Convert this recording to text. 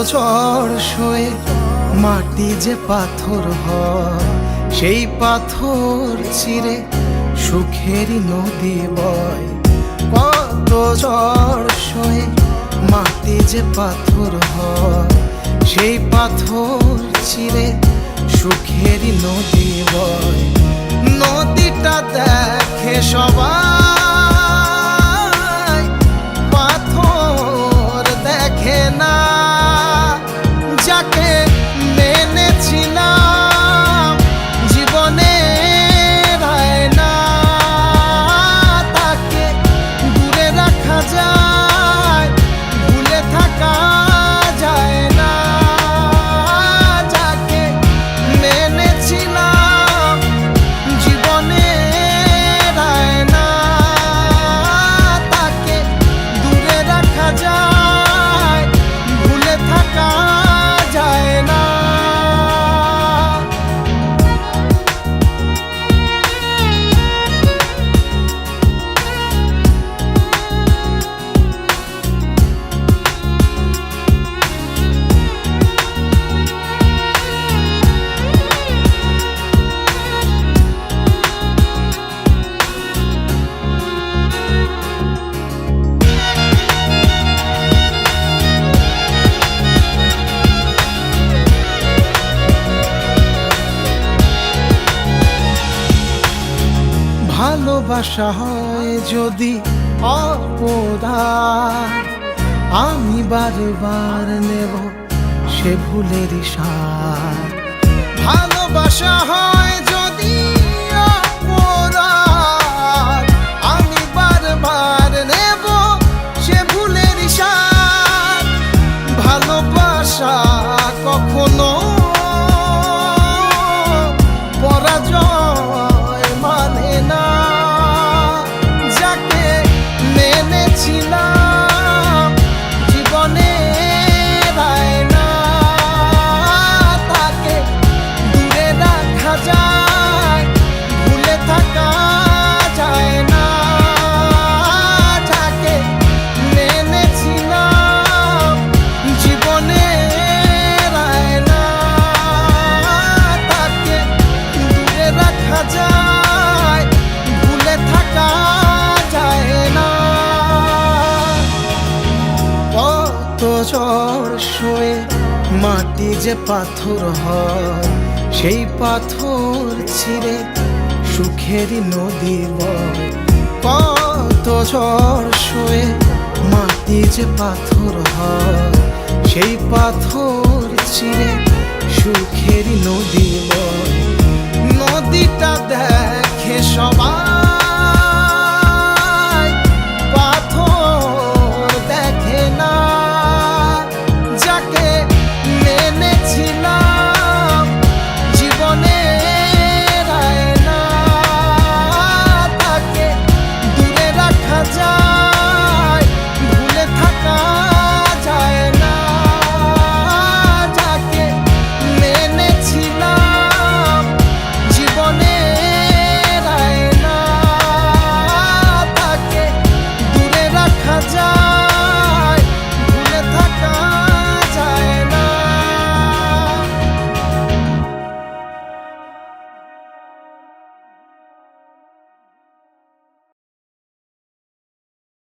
ঝড় সয়ে মাটি যে পাথর হয়, সেই পাথর চিরে সুখেরই নদী বয়। কত ঝড় সয়ে মাটি যে পাথর হয়, সেই পাথর চিরে সুখেরই নদী বয়। নদীটা দেখে সবাই, পাথর দেখে না। যাকে মেনেছিলাম জীবনে রায় না, তাকে দূরে রাখা যায়, ভুলে থাকা যায় না। যাকে মেনেছিলাম জীবনে রায় না, তাকে দূরে রাখা যায়, ভুলে থাকা যায় না। ভালোবাসা হয় যদি অপরাধ, আমি বারবার নেব সে ভুলের সাথ। ভালোবাসা হয় যদি অপরাধ, আমি বারবার নেব সে ভুলের সাথ। ভালোবাসা কখনো পরাজয় মানে না। যাকে মেনেছিলাম জীবনে রায় না, তাকে দূরে রাখা যায়, ভুলে থাকা যায় না। যাকে মেনেছিলাম জীবনে রায় না, তাকে দূরে রাখা যায়, ভুলে থাকা যায় না। কত ঝড় সয়ে মাটি যে পাথর হয়, সেই পাথর ছিঁড়ে সুখেরই নদী বয়। কত ঝড় সয়ে মাটি যে পাথর হয়, সেই পাথর চিরে সুখেরই নদী বয়। নদীটা দেখে সবাই,